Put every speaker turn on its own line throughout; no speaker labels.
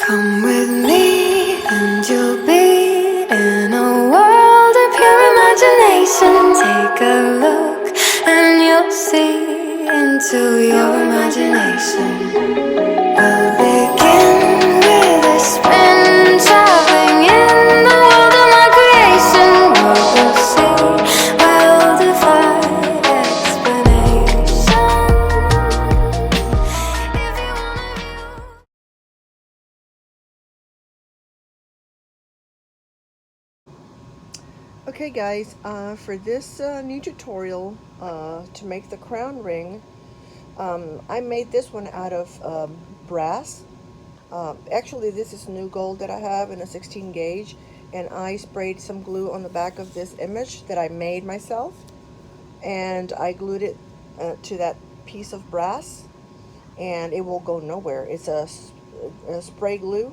Come with me and you'll be in a world of pure imagination. Take a look and you'll see into your imagination. We'll begin with a spin, traveling in the world of my creation. What we'll see will defy explanation. If you wanna view.
Okay guys, for this new tutorial to make the crown ring, I made this one out of brass. Actually this is new gold that I have in a 16 gauge, and I sprayed some glue on the back of this image that I made myself, and I glued it to that piece of brass, and it will go nowhere. It's a spray glue.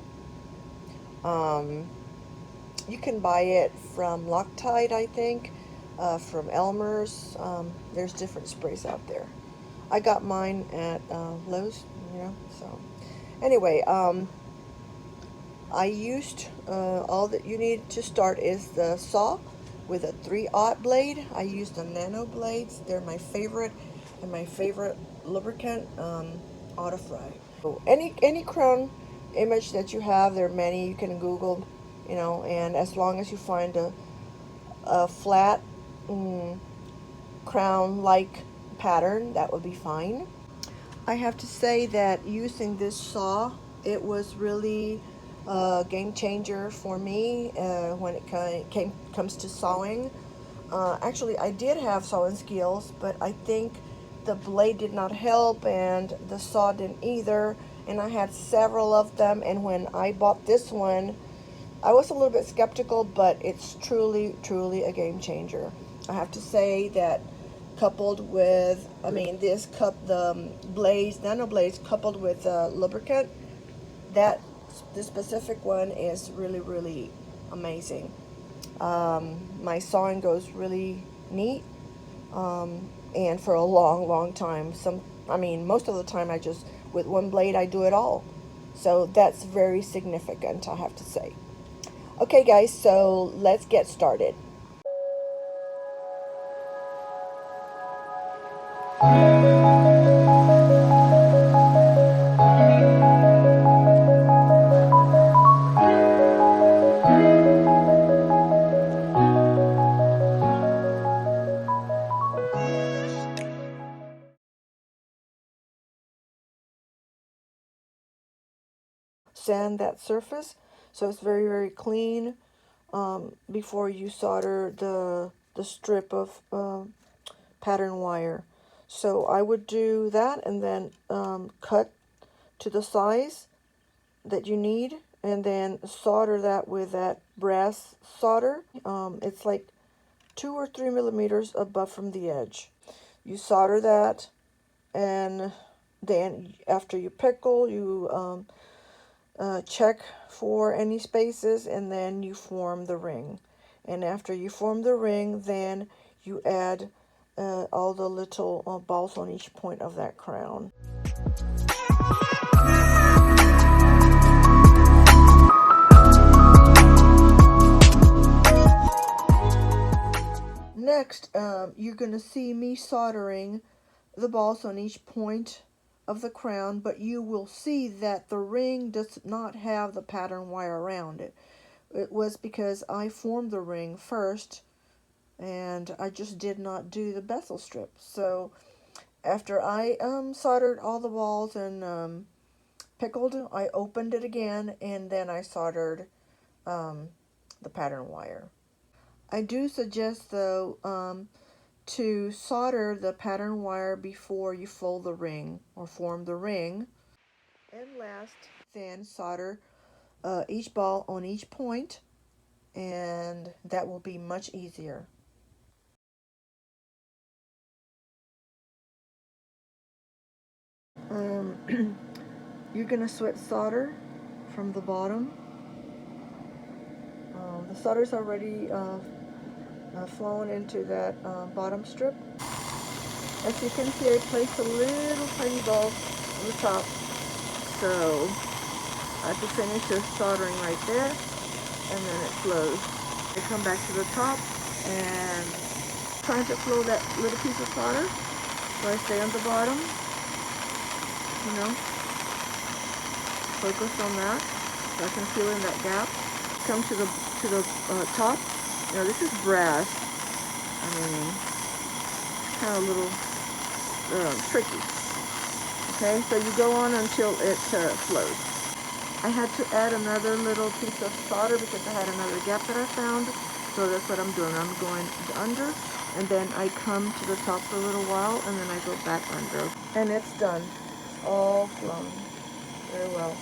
You can buy it from Loctite, I think, from Elmer's. There's different sprays out there. I got mine at Lowe's, so anyway, I used all that you need to start is the saw with a 3/0 blade. I used the Nano blades. They're my favorite, and my favorite lubricant, Otto Frei. So any crown image that you have, there are many, you can Google, and as long as you find a flat crown-like pattern, that would be fine. I have to say that using this saw, it was really a game changer for me when it comes to sawing. Actually, I did have sawing skills, but I think the blade did not help and the saw didn't either, and I had several of them, and when I bought this one, I was a little bit skeptical, but it's truly a game changer. I have to say that coupled with, the blades, Nano blades, coupled with lubricant, this specific one is really amazing. My sawing goes really neat, and for a long time. Most of the time with one blade I do it all. So that's very significant, I have to say. Okay guys, so let's get started. Sand that surface so it's very clean before you solder the strip of pattern wire. So I would do that and then cut to the size that you need, and then solder that with that brass solder. It's like 2 or 3 millimeters above from the edge. You solder that, and then after you pickle, you check for any spaces, and then you form the ring. And after you form the ring, then you add all the little balls on each point of that crown. Next, you're going to see me soldering the balls on each point of the crown, but you will see that the ring does not have the pattern wire around it. It was because I formed the ring first, and I just did not do the bezel strip. So after I soldered all the balls and pickled, I opened it again, and then I soldered the pattern wire. I do suggest, though, to solder the pattern wire before you fold the ring or form the ring. And last, then solder each ball on each point, and that will be much easier. You're going to sweat solder from the bottom. The solder's already flown into that bottom strip. As you can see, I placed a little tiny ball on the top. So I have to finish the soldering right there, and then it flows. I come back to the top and trying to flow that little piece of solder, so I stay on the bottom, you know, focus on that, so I can feel in that gap. Come to the top. Now this is brass. I mean, kind of a little tricky. Okay, so you go on until it flows. I had to add another little piece of solder because I had another gap that I found. So that's what I'm doing. I'm going under, and then I come to the top for a little while, and then I go back under. And it's done. All flown. Very well.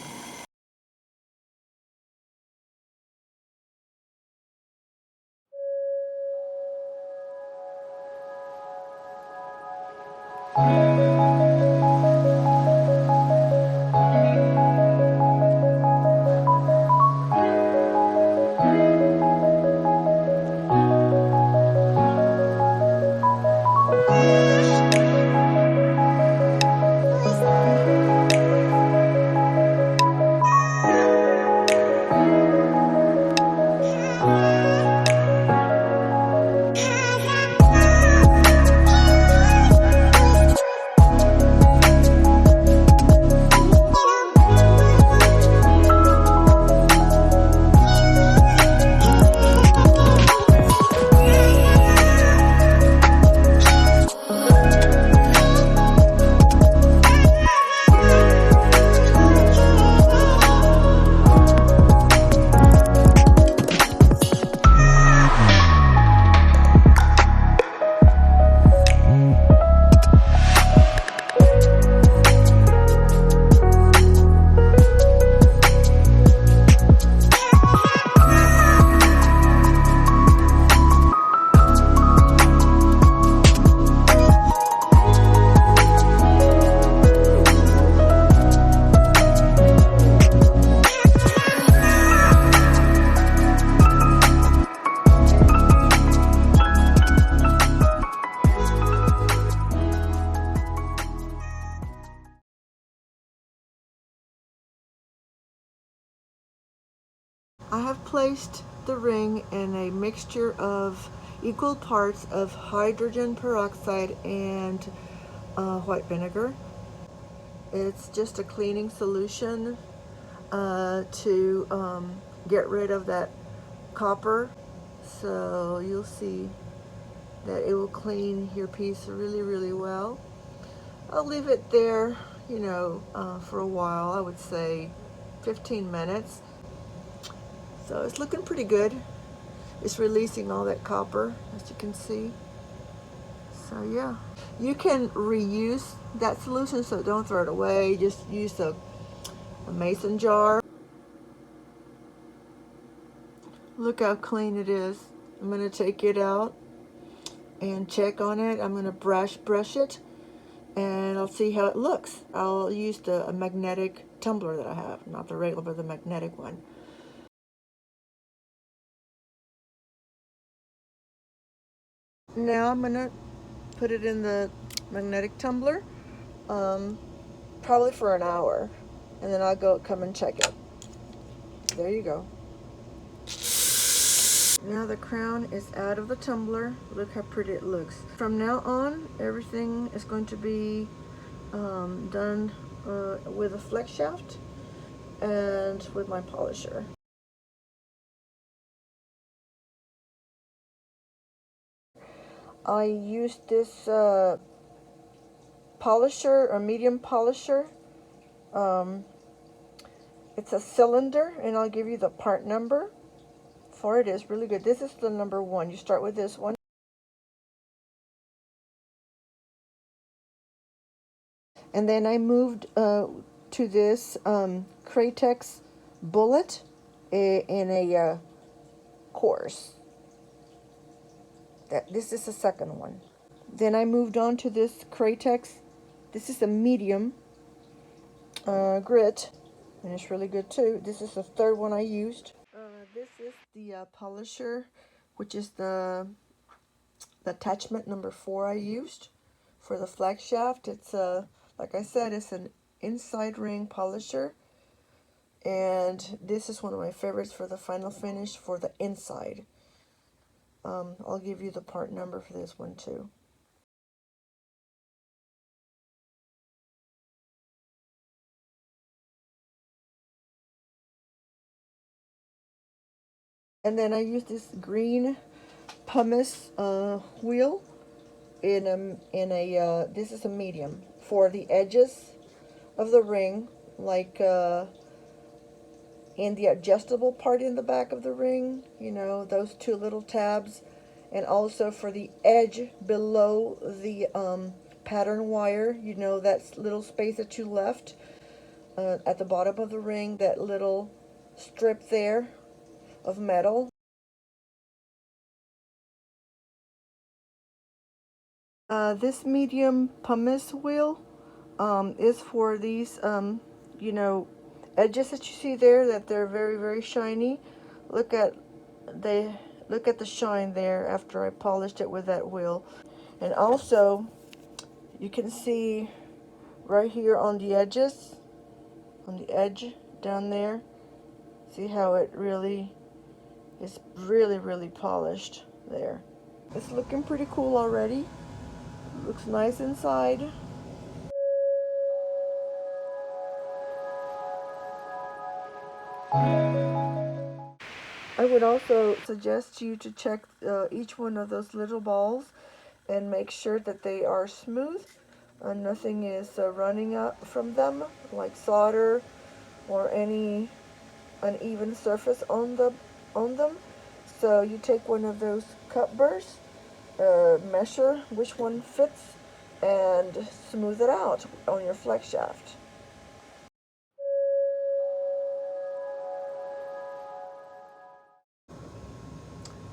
I have placed the ring in a mixture of equal parts of hydrogen peroxide and white vinegar. It's just a cleaning solution to get rid of that copper. So you'll see that it will clean your piece really, really well. I'll leave it there, you know, for a while. I would say 15 minutes. So it's looking pretty good. It's releasing all that copper, as you can see. So yeah, you can reuse that solution, so don't throw it away. Just use a mason jar. Look how clean it is. I'm going to take it out and check on it. I'm going to brush it, and I'll see how it looks. I'll use a magnetic tumbler that I have, not the regular, but the magnetic one. Now I'm going to put it in the magnetic tumbler, probably for an hour, and then I'll come and check it. There you go. Now the crown is out of the tumbler. Look how pretty it looks. From now on, everything is going to be done with a flex shaft and with my polisher. I used this polisher, or medium polisher. It's a cylinder, and I'll give you the part number for it. Is really good. This is the number 1. You start with this one. And then I moved to this Cratex Bullet in a Coarse. This is the second one. Then I moved on to this Cratex. This is a medium grit, and it's really good too. This is the third one I used. This is the polisher, which is the attachment number 4 I used for the flex shaft. It's like I said, it's an inside ring polisher, And this is one of my favorites for the final finish for the inside. I'll give you the part number for this one too. And then I use this green pumice wheel in a this is a medium for the edges of the ring, like in the adjustable part in the back of the ring, you know, those two little tabs, and also for the edge below the pattern wire, you know, that little space that you left at the bottom of the ring, that little strip there of metal. This medium pumice wheel is for these, you know, edges that you see there, that they're very, very shiny. Look at look at the shine there after I polished it with that wheel. And also, you can see right here on the edges, on the edge down there, see how it really is really, really polished there. It's looking pretty cool already. Looks nice inside. I would also suggest you to check each one of those little balls and make sure that they are smooth. Nothing is running up from them, like solder or any uneven surface on them. So you take one of those cup burrs, measure which one fits, and smooth it out on your flex shaft.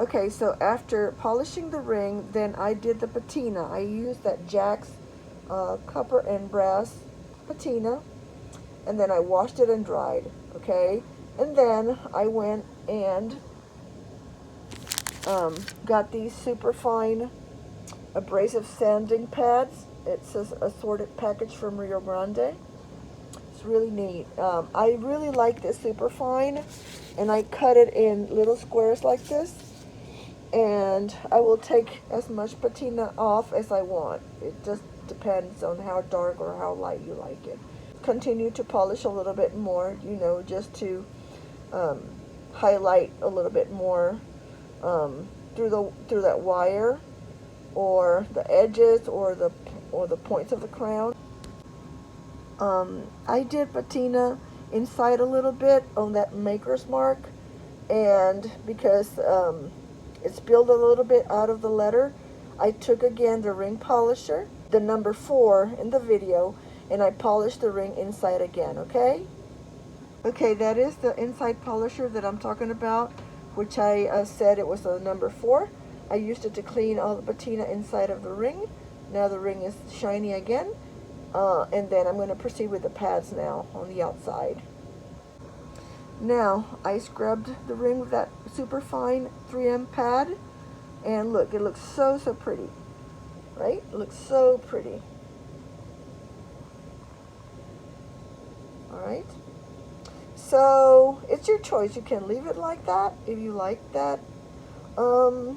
Okay, so after polishing the ring, then I did the patina. I used that Jack's copper and brass patina, and then I washed it and dried, okay? And then I went and got these super fine abrasive sanding pads. It's an assorted package from Rio Grande. It's really neat. I really like this super fine, and I cut it in little squares like this. And I will take as much patina off as I want. It just depends on how dark or how light you like it. Continue to polish a little bit more, you know, just to highlight a little bit more through that wire or the edges or the points of the crown. I did patina inside a little bit on that maker's mark, and because it spilled a little bit out of the letter, I took again the ring polisher, the number 4 in the video, and I polished the ring inside again, okay? Okay, that is the inside polisher that I'm talking about, which I said it was a number 4. I used it to clean all the patina inside of the ring. Now the ring is shiny again, and then I'm going to proceed with the pads now on the outside. Now, I scrubbed the ring with that super fine 3M pad, and look, it looks so, so pretty, right? It looks so pretty. All right. So, it's your choice. You can leave it like that if you like that. What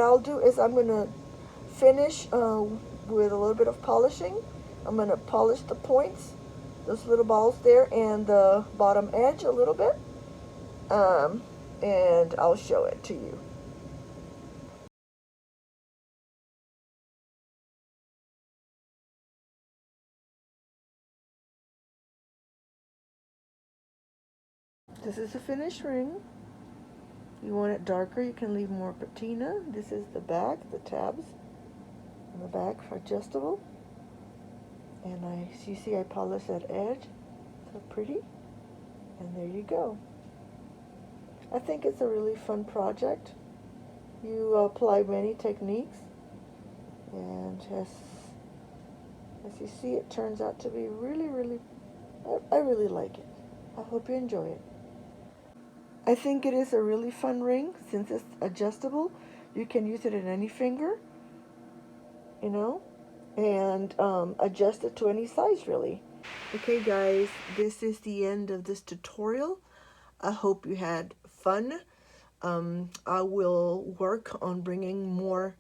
I'll do is I'm going to finish with a little bit of polishing. I'm going to polish the points, those little balls there, and the bottom edge a little bit, and I'll show it to you. This is a finished ring. You want it darker, you can leave more patina. This is the back, the tabs on the back are adjustable. And you see I polished that edge, so pretty. And there you go. I think it's a really fun project. You apply many techniques, and as you see, it turns out to be really, really, I really like it. I hope you enjoy it. I think it is a really fun ring since it's adjustable. You can use it in any finger, you know, and adjust it to any size really. Okay guys, this is the end of this tutorial. I hope you had fun. I will work on bringing more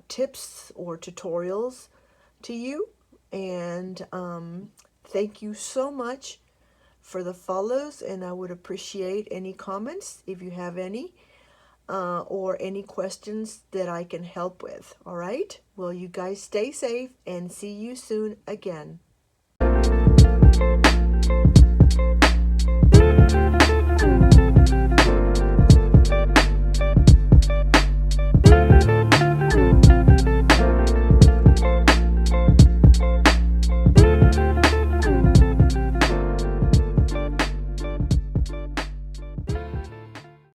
tips or tutorials to you, and thank you so much for the follows, and I would appreciate any comments if you have any, or any questions that I can help with. All right, well, you guys stay safe and see you soon again.